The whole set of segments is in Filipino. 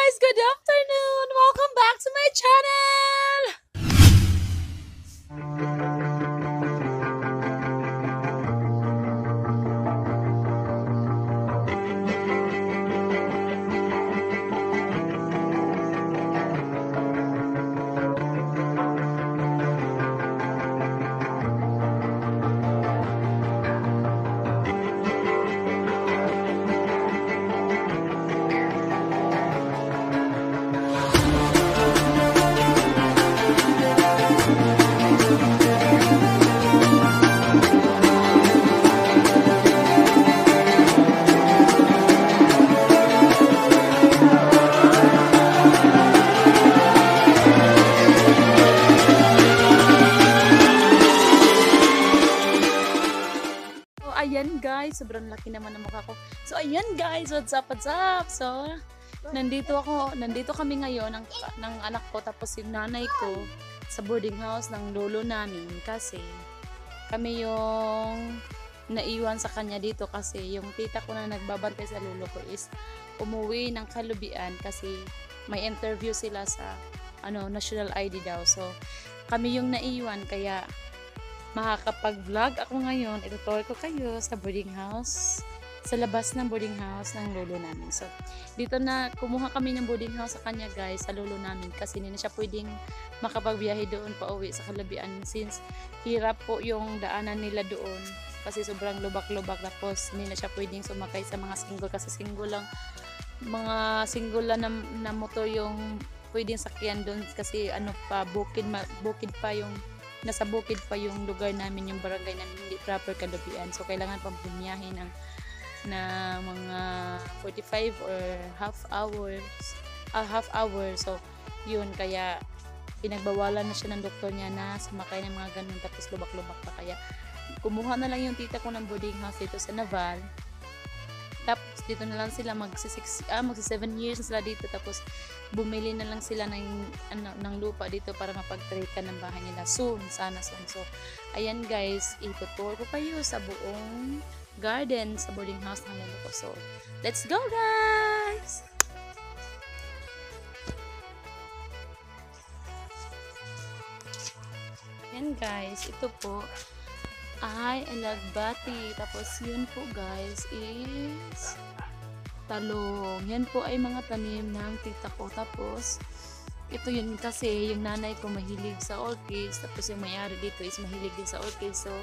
guys! Good afternoon! Welcome back to my channel! Ayan guys, sobrang laki naman ng mukha ko. So ayan guys, what's up, what's up? So, nandito kami ngayon ng anak ko tapos yung nanay ko sa boarding house ng lolo namin kasi kami yung naiwan sa kanya dito kasi yung tita ko na nagbabantay sa lolo ko is umuwi ng Kalubian kasi may interview sila sa national ID daw. So, kami yung naiwan kaya makakapag-vlog ako ngayon. Itutour ko kayo sa boarding house, sa labas ng boarding house ng lolo namin. So, dito na kumuha kami ng boarding house sa kanya guys, sa lolo namin kasi hindi na siya pwedeng makapagbiyahe doon pa uwi sa Kalubian since hirap po yung daanan nila doon kasi sobrang lubak-lubak tapos hindi na siya pwedeng sumakay sa mga single kasi mga single lang na motor yung pwedeng sakyan doon kasi bukid pa yung nasa bukid pa yung lugar namin, yung barangay namin, hindi proper Kalubian. So, kailangan pang bumiyahe ng mga 45 or half hour. So, yun, kaya pinagbawalan na siya ng doktor niya na sumakay ng mga ganun tapos lubak-lubak pa. Kaya, kumuha na lang yung tita ko ng boarding house dito sa Naval. Tapos dito na lang sila magsi 7 years na sila dito tapos bumili na lang sila ng lupa dito para mapag-trade ng bahay nila soon, sana soon. So ayan guys, itutour ko kayo sa buong garden sa boarding house ng lolo ko. So let's go guys! Ayan guys, ito po ay alagbati. Tapos yun po guys is talong. Yan po ay mga tanim ng tita ko. Tapos ito yun kasi yung nanay ko mahilig sa orchids. Tapos yung may-ari dito is mahilig din sa orchids. So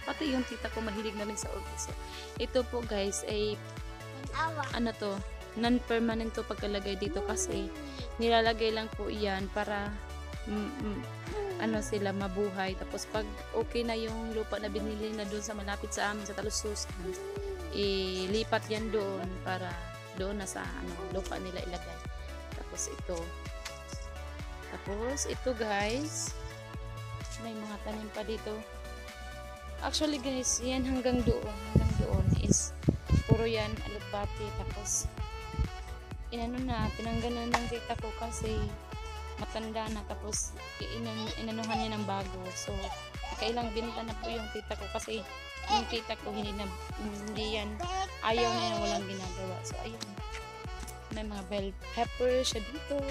pati yung tita ko mahilig na rin sa orchids. So ito po guys ay non-permanent to pagkalagay dito kasi nilalagay lang po iyan para sila mabuhay. Tapos pag okay na yung lupa na binili na doon sa malapit sa amin sa Talusus, ilipat yan doon para doon na sa lupa nila ilagay. Tapos ito guys, may mga tanim pa dito. Actually guys, yan hanggang doon is puro yan alagbati. Tapos tinanggal na ng tita ko kasi matanda na, tapos inanuhan niya ng bago. So kailang binila na po yung tita ko kasi yung tita ko hindi yan, ayaw na yan, walang ginagawa. So ayun, may mga bell pepper siya dito.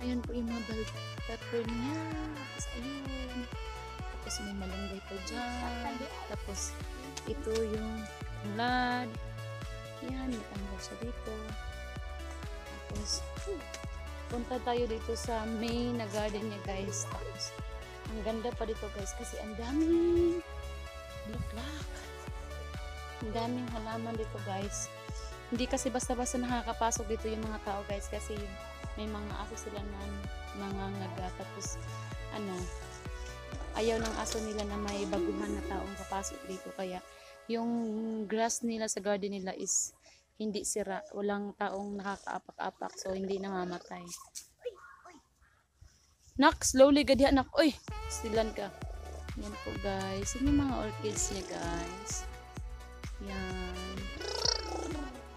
Ayun po yung mga bell pepper niya. Tapos ayun, tapos may malunggay pa dyan. Tapos ito yung lad, yan, natanggal siya dito. Tapos punta tayo dito sa main na garden niya guys. Tapos ang ganda pa dito guys kasi ang daming bulaklak, ang daming halaman dito guys. Hindi kasi basta-basta nakakapasok dito yung mga tao guys kasi may mga aso sila na nangangaga. Tapos ayaw ng aso nila na may baguhan na taong papasok dito, kaya yung grass nila sa garden nila is hindi sira, walang taong nakakaapak-apak, so hindi namamatay. Nak, slowly gadi anak. Oy, stilan ka. Yan po guys, yun yung mga orchids niya guys. Yan,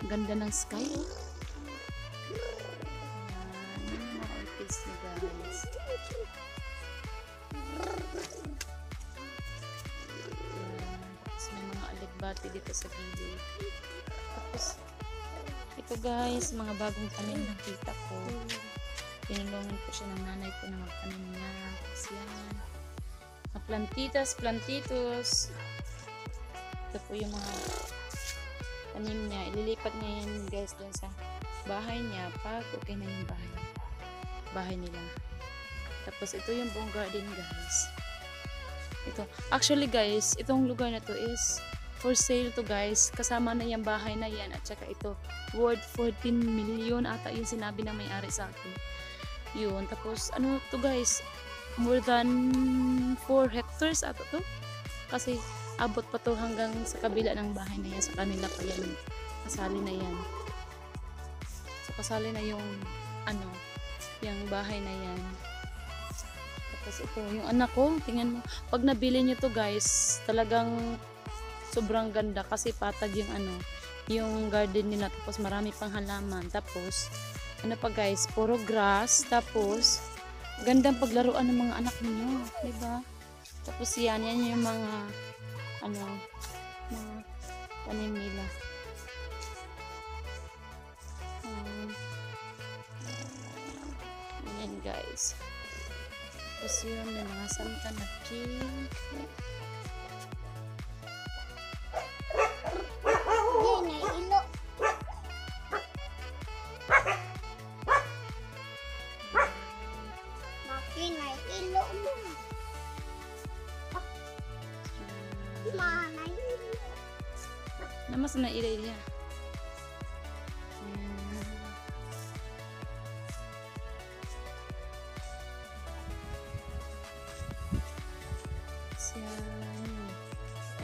ganda ng sky. Yan, yun yung mga orchids niya guys. Yan, tapos may mga alagbati dito sa gilid. Tapos Ito guys, mga bagong tanim ng tita ko. Tinulungan ko siya ng nanay ko na magtanim niya. Tapos yan. Mga plantitos. Ito po yung mga tanim niya. Ililipat niya yan guys dun sa bahay niya pag okay na yung bahay nila. Tapos ito yung buong garden guys. Ito. Actually guys, itong lugar na to is for sale to guys. Kasama na yung bahay na yan. At saka ito, worth 14 million ata yung sinabi ng may-ari sa akin. Yun. Tapos ano to guys, more than 4 hectares ata to. Kasi abot pa to hanggang sa kabila ng bahay na yan. Sa kanila pa yan. Kasali na yan. So kasali na yung ano, yung bahay na yan. Tapos ito, yung anak ko, tingnan mo. Pag nabili nyo to guys, talagang sobrang ganda kasi patag yung ano, yung garden nila. Tapos marami pang halaman. Tapos, ano pa guys, puro grass. Tapos, gandang paglaruan ng mga anak niyo, diba? Tapos yan yung mga ano, mga tanim nila. Yan guys. Tapos yun, may mga santa na king. Namas na ilay niya.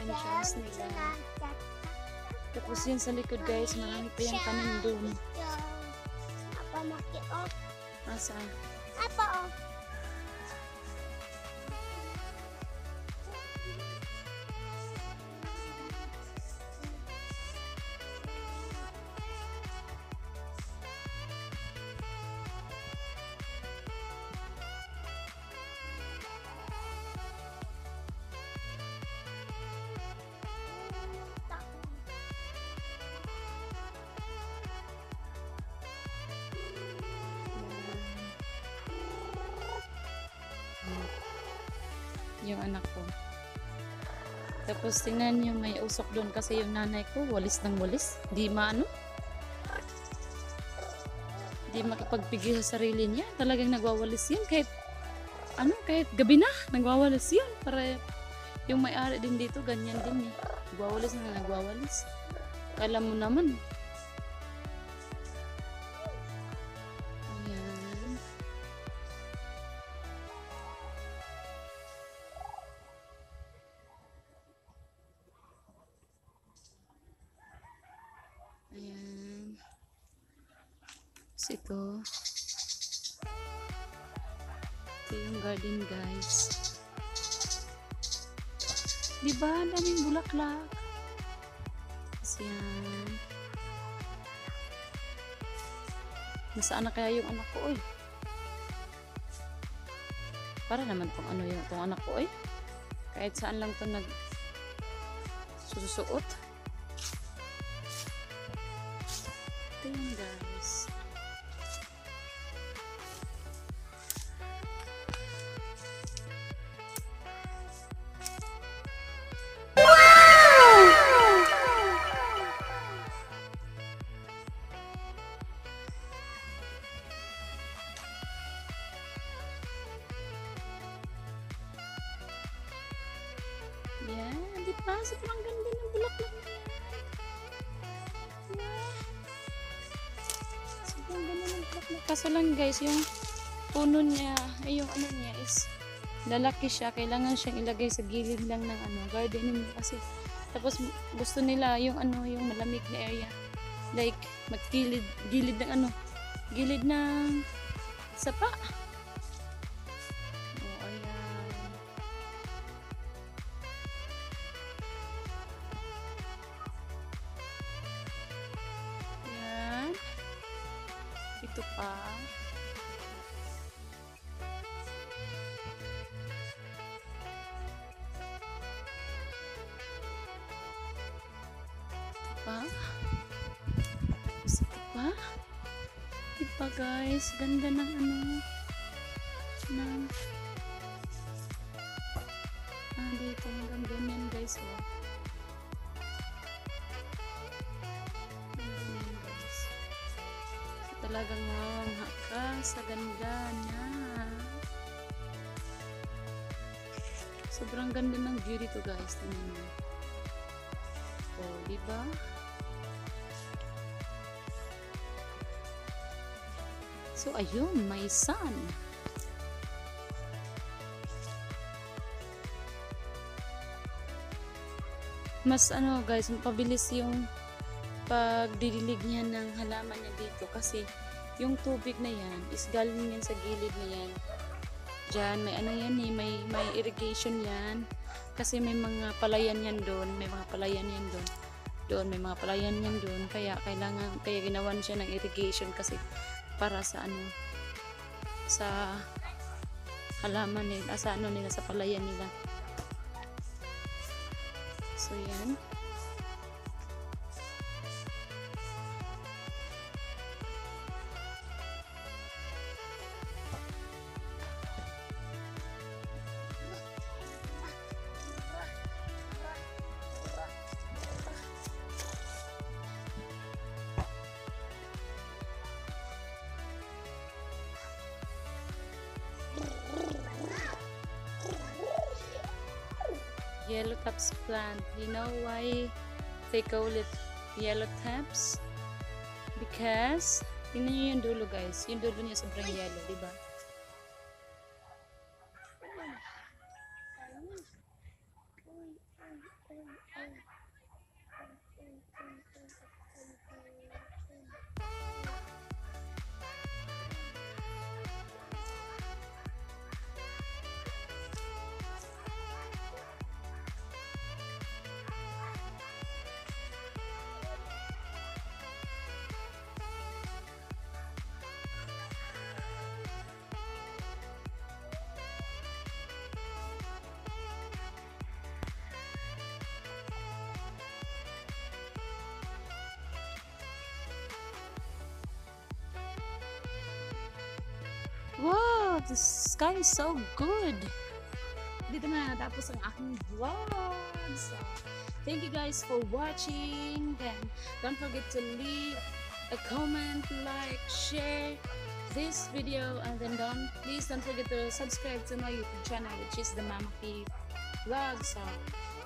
Entrance nila. Tapos yun sa likod guys, marami pa yung tanim doon. Apa makiok? Asa? Apa oh? Yung anak ko. Tapos tingnan nyo, may usok doon kasi yung nanay ko walis ng walis. Di makapagpigil sa sarili niya. Talagang nagwawalis yan. Kahit gabi na, nagwawalis yan. Para yung may-ari din dito, ganyan din eh. Nagwawalis. Kala mo naman. Ayan. Ito yung garden guys. Diba? Daming bulaklak. Yan. Nasaan na kaya yung anak ko oy? Para naman tong ano yung tong anak ko oy. Kahit saan lang to susuot. Ito yun guys. Yan, di ba? Sobrang ganda ng bulaklak na yan. Yeah. Sobrang ganda ng bulaklak. Kaso lang guys, yung puno niya, yung ano niya is lalaki siya. Kailangan siyang ilagay sa gilid lang ng garden niya. Kasi tapos gusto nila yung yung malamig na area. Like, gilid ng gilid ng sapa. Ito pa. Ito pa. Diba guys? Ganda ng ano. Ng dito hanggang ganyan guys. Oh. Ganyan guys. So, talagang mamamha ka sa ganda na. Sobrang ganda ng view dito guys. Tingnan mo. Oh, diba? So, ayun, may sun. Mas ano guys, pabilis yung pagdidilig niya ng halaman niya dito kasi yung tubig na yan is galing yan sa gilid na yan. Diyan, may ano yan eh, may irrigation yan. Kasi may mga palayan yan doon, may mga palayan yan doon. Doon, may mga palayan yan doon. Kaya ginawan siya ng irrigation kasi para sa ano, sa halaman nila, sa ano nila, sa palayan nila. So, yan. Yellow taps plant. You know why they call it yellow taps? Because, tingnan nyo yung dulo guys. Yung dulo niya sobrang yellow, diba? Wow, the sky is so good. Dito na natapos ang aking vlog. So, thank you guys for watching. Then, don't forget to leave a comment, like, share this video, and then please don't forget to subscribe to my YouTube channel, which is the Mama P Vlog. So,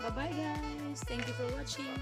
bye bye guys. Thank you for watching.